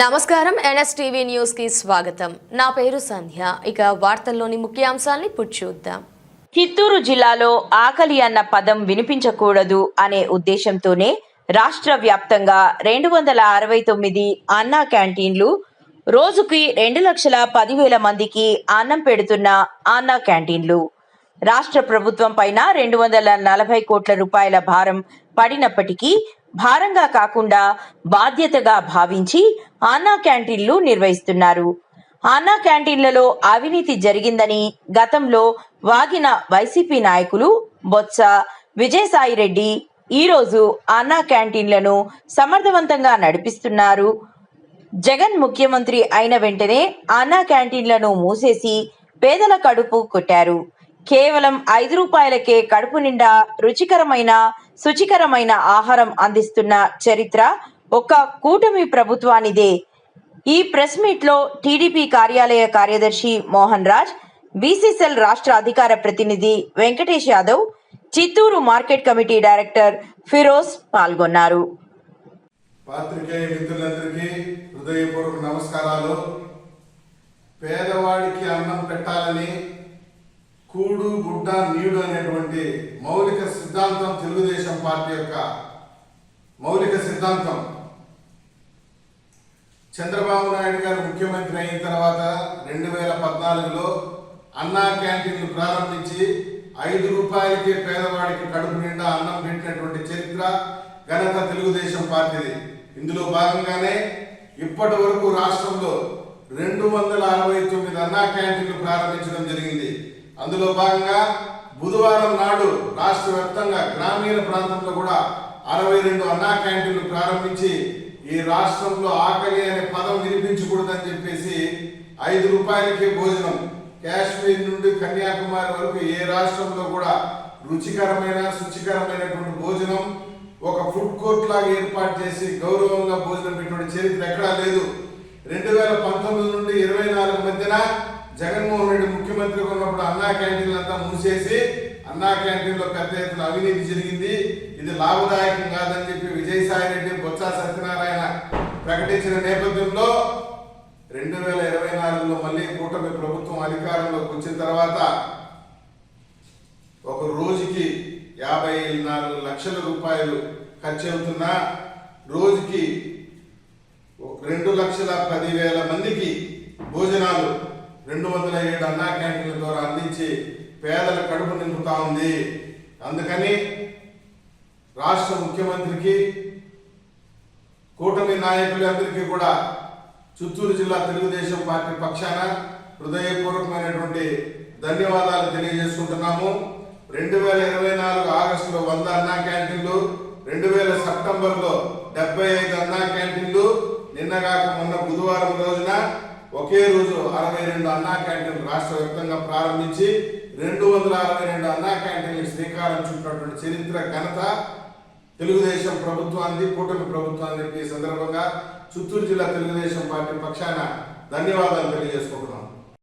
నమస్కారం NSTV news కి స్వాగతం. నా పేరు సంధ్య. ఇక వార్తల్లోని ముఖ్యాంశాల్ని చూద్దాం. చిత్తూరు జిల్లాలో ఆకలి అన్న పదం వినిపించకూడదు అనే ఉద్దేశంతోనే రాష్ట్ర వ్యాప్తంగా 269 అన్నా క్యాంటీన్లు, రోజుకి 2,10,000 మందికి అన్నం పెడుతున్న అన్నా క్యాంటీన్లు. రాష్ట్ర ప్రభుత్వం పైన 240 కోట్ల రూపాయల భారం పడినప్పటికీ భారంగా కాకుండా బాధ్యతగా భావించి అన్నా క్యాంటీన్లు నిర్వహిస్తున్నారు. అన్నా క్యాంటీన్లలో అవినీతి జరిగిందని గతంలో వాగిన వైసీపీ నాయకులు బొత్స, విజయసాయిరెడ్డి ఈరోజు అన్నా క్యాంటీన్లను సమర్థవంతంగా నడిపిస్తున్నారు. జగన్ ముఖ్యమంత్రి అయిన వెంటనే అన్నా క్యాంటీన్లను మూసేసి పేదల కడుపు కొట్టారు. కేవలం 5 రూపాయలకే కడుపు నిండా రుచికరమైన, శుచికరమైన ఆహారం అందిస్తున్న చరిత్ర ఒక్క కూటమి ప్రభుత్వానిదే. ఈ ప్రెస్ మీట్ లో టీడీపీ కార్యాలయ కార్యదర్శి మోహన్ రాజ్, బీసీసీఎల్ రాష్ట్ర అధికార ప్రతినిధి Venkatesh Yadav, Chittoor market committee director Firoz పాల్గొన్నారు. పాత్రికేయ మిత్రులందరికీ హృదయపూర్వక నమస్కారాలు. పేదవాడికి అన్నం పెట్టాలని కూడు గుడ్డ నీడు అనేటువంటి మౌలిక సిద్ధాంతం తెలుగుదేశం పార్టీ యొక్క మౌలిక సిద్ధాంతం. చంద్రబాబు నాయుడు గారు ముఖ్యమంత్రి అయిన తర్వాత 2014లో అన్నా క్యాంటీన్లు ప్రారంభించి 5 రూపాయలకే పేదవాడికి కడుపు నిండా అన్నం పెట్టినటువంటి చరిత్ర, ఘనత తెలుగుదేశం పార్టీది. ఇందులో భాగంగానే ఇప్పటి వరకు రాష్ట్రంలో 269 అన్నా క్యాంటీన్లు ప్రారంభించడం జరిగింది. అందులో భాగంగా బుధవారం నాడు రాష్ట్ర వ్యాప్తంగా గ్రామీణ ప్రాంతంలో కూడా 62 అన్నా క్యాంటీన్లు ప్రారంభించి ఈ రాష్ట్రంలో ఆకలి అనే పదం వినిపించకూడదని చెప్పేసి 5 రూపాయలకే భోజనం, కాశ్మీర్ నుండి కన్యాకుమారి వరకు ఏ రాష్ట్రంలో కూడా రుచికరమైన, శుచికరమైనటువంటి భోజనం ఒక ఫుడ్ కోర్ట్ లాగా ఏర్పాటు చేసి గౌరవంగా భోజనం పెట్టినటువంటి చరిత్ర ఎక్కడా లేదు. 2019 నుండి 24 మధ్యన జగన్మోహన్ రెడ్డి ముఖ్యమంత్రిగా ఉన్నప్పుడు అన్నా క్యాంటీన్లు అంతా మూసేసి అన్నా క్యాంటీన్లో పెద్ద ఎత్తున అవినీతి జరిగింది, ఇది లాభదాయకం కాదని చెప్పి విజయసాయిరెడ్డి, బొత్స సత్యనారాయణ ప్రకటించిన నేపథ్యంలో 2024లో మళ్ళీ కూటమి ప్రభుత్వం అధికారంలోకి వచ్చిన తర్వాత ఒక రోజుకి 54 లక్షల రూపాయలు ఖర్చు అవుతున్నా రోజుకి 2,10,000 మందికి భోజనాలు 207 అన్నా క్యాంటీన్ల ద్వారా అందించి పేదల కడుపు నింపుతా ఉంది. అందుకని రాష్ట్ర ముఖ్యమంత్రికి, కూటమి నాయకులందరికీ కూడా చిత్తూరు జిల్లా తెలుగుదేశం పార్టీ పక్షాన హృదయపూర్వకమైనటువంటి ధన్యవాదాలు తెలియజేసుకుంటున్నాము. 2024 ఆగస్టులో 100 అన్నా క్యాంటీన్లు, 2000 సెప్టెంబర్లో 75 అన్నా క్యాంటీన్లు, నిన్నగాక మొన్న బుధవారం రోజున ఒకే రోజు 62 అన్నా క్యాంటీన్లు రాష్ట్ర వ్యాప్తంగా ప్రారంభించి 262 అన్నా క్యాంటీన్లకు శ్రీకారం చుట్టినటువంటి చరిత్ర, ఘనత తెలుగుదేశం ప్రభుత్వానికి, కూటమి ప్రభుత్వానికి ఈ సందర్భంగా చిత్తూరు జిల్లా తెలుగుదేశం పార్టీ పక్షాన ధన్యవాదాలు తెలియజేసుకుంటున్నాం.